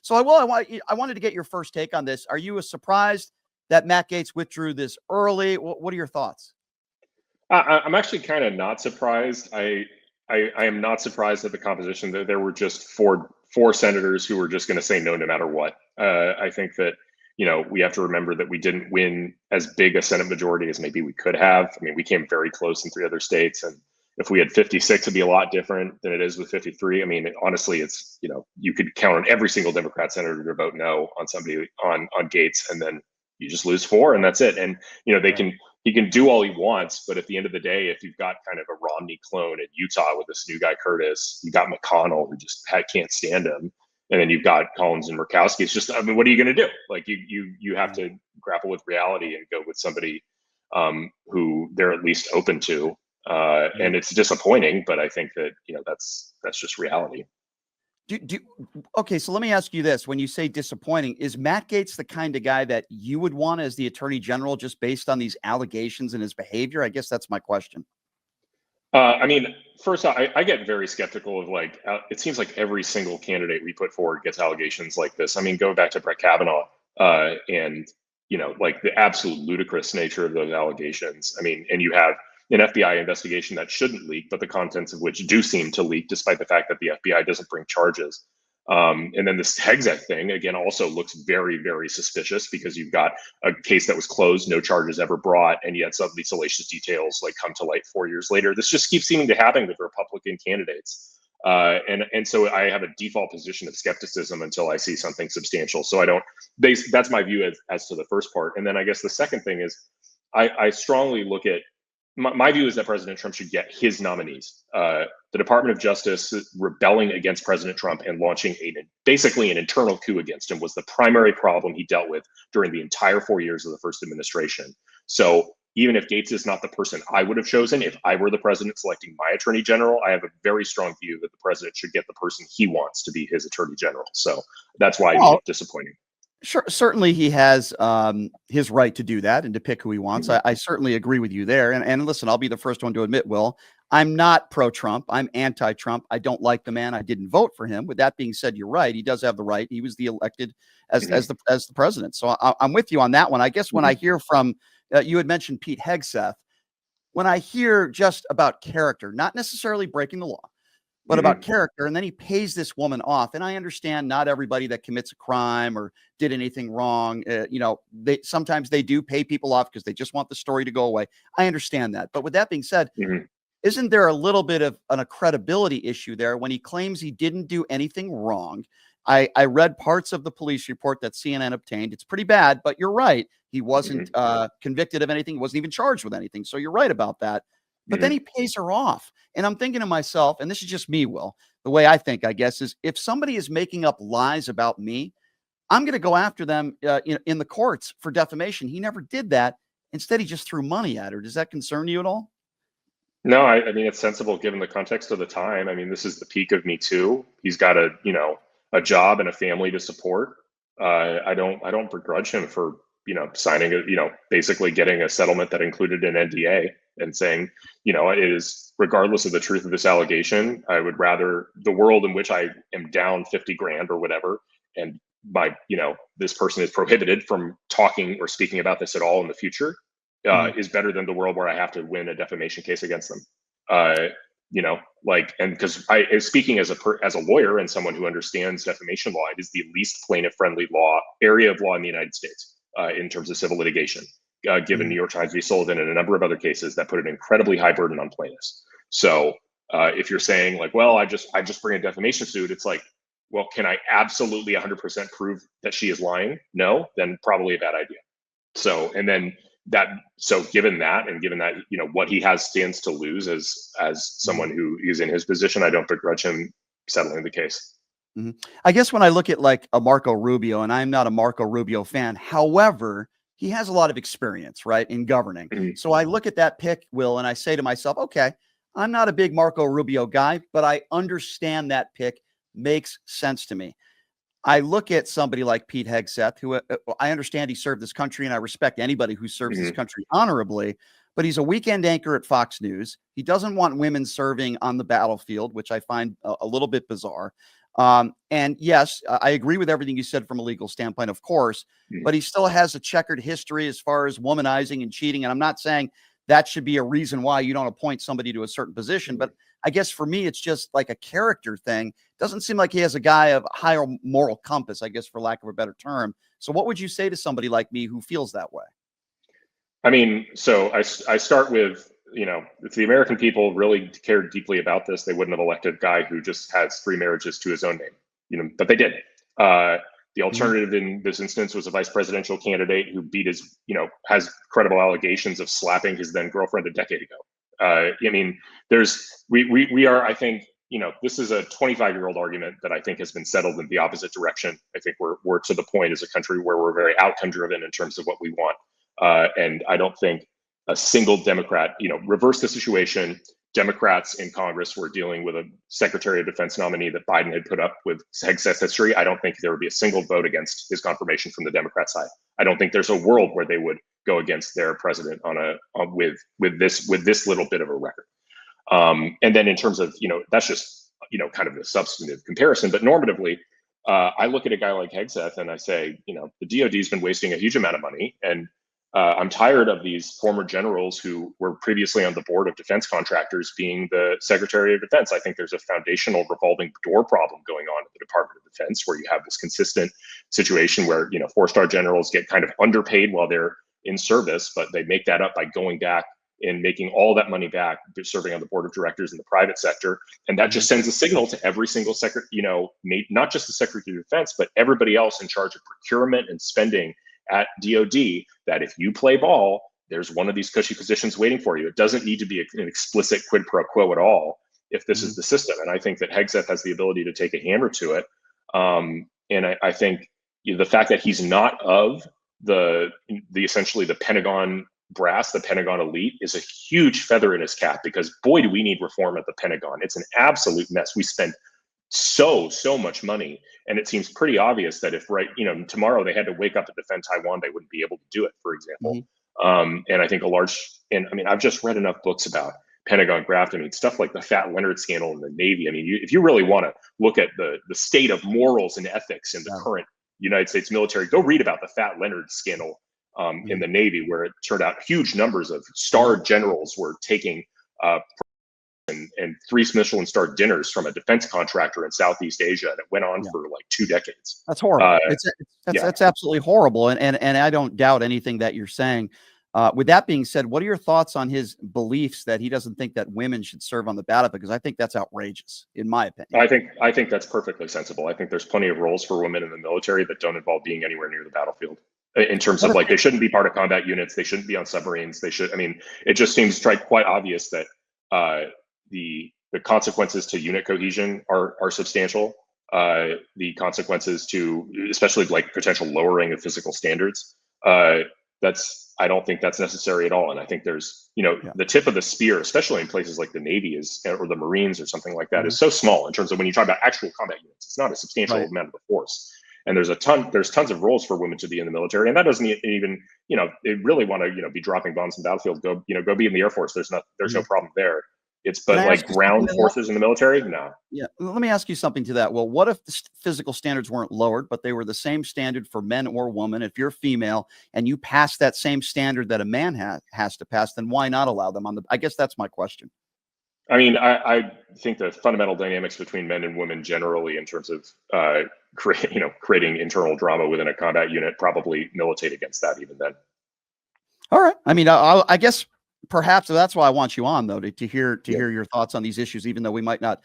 So I wanted to get your first take on this. Are you surprised that Matt Gaetz withdrew this early? What are your thoughts? I'm actually kind of not surprised. I am not surprised at the composition. There were just four senators who were just going to say no matter what. I think that we have to remember that we didn't win as big a Senate majority as maybe we could have. I mean, we came very close in 3 other states, and if we had 56, it'd be a lot different than it is with 53. I mean, honestly, it's you could count on every single Democrat senator to vote no on somebody on Gaetz, and then you just lose 4, and that's it. And he can do all he wants, but at the end of the day, if you've got kind of a Romney clone in Utah with this new guy Curtis, you got McConnell who just can't stand him, and then you've got Collins and Murkowski. It's just, I mean, what are you going to do? Like you have to grapple with reality and go with somebody who they're at least open to, and it's disappointing, but I think that that's just reality. Okay, so let me ask you this. When you say disappointing, is Matt Gaetz the kind of guy that you would want as the attorney general just based on these allegations and his behavior? I guess that's my question. I mean, first off, I get very skeptical of it seems like every single candidate we put forward gets allegations like this. I mean, go back to Brett Kavanaugh and, the absolute ludicrous nature of those allegations. I mean, and you have an FBI investigation that shouldn't leak, but the contents of which do seem to leak, despite the fact that the FBI doesn't bring charges. And then this Hegseth thing, again, also looks very, very suspicious because you've got a case that was closed, no charges ever brought, and yet some of these salacious details come to light 4 years later. This just keeps seeming to happen with Republican candidates. And so I have a default position of skepticism until I see something substantial. So that's my view as to the first part. And then I guess the second thing is I strongly look at, my view is that President Trump should get his nominees. The Department of Justice rebelling against President Trump and launching basically an internal coup against him was the primary problem he dealt with during the entire 4 years of the first administration. So even if Gaetz is not the person I would have chosen, if I were the president selecting my attorney general, I have a very strong view that the president should get the person he wants to be his attorney general. So that's why it's disappointing. Sure, certainly he has his right to do that and to pick who he wants. I certainly agree with you there. And listen, I'll be the first one to admit, Will, I'm not pro-Trump. I'm anti-Trump. I don't like the man. I didn't vote for him. With that being said, you're right. He does have the right. He was the elected as the president. So I'm with you on that one. I guess when I hear from you had mentioned Pete Hegseth, when I hear just about character, not necessarily breaking the law, but about character, and then he pays this woman off. And I understand not everybody that commits a crime or did anything wrong, sometimes they do pay people off because they just want the story to go away. I understand that. But with that being said, isn't there a little bit of a credibility issue there when he claims he didn't do anything wrong? I read parts of the police report that CNN obtained. It's pretty bad, but you're right. He wasn't convicted of anything. He wasn't even charged with anything. So you're right about that. But then he pays her off. And I'm thinking to myself, and this is just me, Will, the way I think, I guess, is if somebody is making up lies about me, I'm going to go after them in the courts for defamation. He never did that. Instead, he just threw money at her. Does that concern you at all? No, I mean, it's sensible given the context of the time. I mean, this is the peak of Me Too. He's got a job and a family to support. I don't begrudge him for, signing basically getting a settlement that included an NDA and saying, it is, regardless of the truth of this allegation, I would rather the world in which I am down 50 grand or whatever, and this person is prohibited from talking or speaking about this at all in the future, is better than the world where I have to win a defamation case against them. And because speaking as a lawyer and someone who understands defamation law, it is the least plaintiff-friendly area of law in the United States in terms of civil litigation, given New York Times v. Sullivan and a number of other cases that put an incredibly high burden on plaintiffs. So if you're saying well, I just bring a defamation suit, it's like, well, can I absolutely 100% prove that she is lying? No, then probably a bad idea. So, and then given that, what he stands to lose as someone who is in his position, I don't begrudge him settling the case. I guess when I look at a Marco Rubio, and I'm not a Marco Rubio fan, however, he has a lot of experience, right, in governing. So I look at that pick, Will, and I say to myself, okay, I'm not a big Marco Rubio guy, but I understand that pick makes sense to me. I look at somebody like Pete Hegseth, who I understand he served this country, and I respect anybody who serves this country honorably, but he's a weekend anchor at Fox News. He doesn't want women serving on the battlefield, which I find a little bit bizarre. And yes, I agree with everything you said from a legal standpoint, of course, Mhm. but he still has a checkered history as far as womanizing and cheating. And I'm not saying that should be a reason why you don't appoint somebody to a certain position, but I guess for me, it's just like a character thing. Doesn't seem like he has a guy of higher moral compass, I guess, for lack of a better term. So what would you say to somebody like me who feels that way? I mean, so I start with, if the American people really cared deeply about this, they wouldn't have elected a guy who just has 3 marriages to his own name, but they did. The Mhm. alternative in this instance was a vice presidential candidate who beat his, has credible allegations of slapping his then girlfriend a decade ago. I mean, we are, I think, this is a 25-year-old argument that I think has been settled in the opposite direction. I think we're to the point as a country where we're very outcome driven in terms of what we want. And I don't think a single Democrat, reverse the situation. Democrats in Congress were dealing with a Secretary of Defense nominee that Biden had put up with Hegseth history. I don't think there would be a single vote against his confirmation from the Democrat side. I don't think there's a world where they would go against their president with this little bit of a record. And then in terms of, that's just, kind of a substantive comparison, but normatively, I look at a guy like Hegseth and I say, the DOD's been wasting a huge amount of money, and I'm tired of these former generals who were previously on the board of defense contractors being the Secretary of Defense. I think there's a foundational revolving door problem going on at the Department of Defense, where you have this consistent situation where, 4-star generals get kind of underpaid while they're in service, but they make that up by going back and making all that money back, serving on the board of directors in the private sector. And that just sends a signal to every single secretary, not just the Secretary of Defense, but everybody else in charge of procurement and spending at DOD, that if you play ball, there's one of these cushy positions waiting for you. It doesn't need to be an explicit quid pro quo at all if this is the system. And I think that Hegseth has the ability to take a hammer to it. And I think the fact that he's not of the essentially the Pentagon brass, the Pentagon elite, is a huge feather in his cap, because boy, do we need reform at the Pentagon. It's an absolute mess. We spend so much money, and it seems pretty obvious that if tomorrow they had to wake up and defend Taiwan, they wouldn't be able to do it, for example. And I think I've just read enough books about Pentagon graft. I mean, stuff like the Fat Leonard scandal in the Navy. I mean, if you really want to look at the state of morals and ethics in the current United States military, go read about the Fat Leonard scandal in the Navy, where it turned out huge numbers of starred generals were taking and 3 Michelin star dinners from a defense contractor in Southeast Asia, and it went on for like 2 decades. That's horrible. That's absolutely horrible. And I don't doubt anything that you're saying. With that being said, what are your thoughts on his beliefs that he doesn't think that women should serve on the battlefield? Because I think that's outrageous, in my opinion. I think that's perfectly sensible. I think there's plenty of roles for women in the military that don't involve being anywhere near the battlefield. In terms of they shouldn't be part of combat units, they shouldn't be on submarines. It just seems quite obvious that the consequences to unit cohesion are substantial. The consequences to, especially potential lowering of physical standards, I don't think that's necessary at all. And I think there's, the tip of the spear, especially in places like the Navy or the Marines or something like that, is so small in terms of when you talk about actual combat units. It's not a substantial amount of the force. And there's tons of roles for women to be in the military, and that doesn't even, they really want to, be dropping bombs in the battlefield, go be in the Air Force. There's no problem there. But ground forces in the military, no. Yeah. Let me ask you something to that. Well, what if the physical standards weren't lowered, but they were the same standard for men or women? If you're female and you pass that same standard that a man has to pass, then why not allow them on I guess that's my question. I mean, I think the fundamental dynamics between men and women generally, in terms of creating internal drama within a combat unit, probably militate against that even then. All right. I mean, I guess perhaps that's why I want you on, though, to hear your thoughts on these issues, even though we might not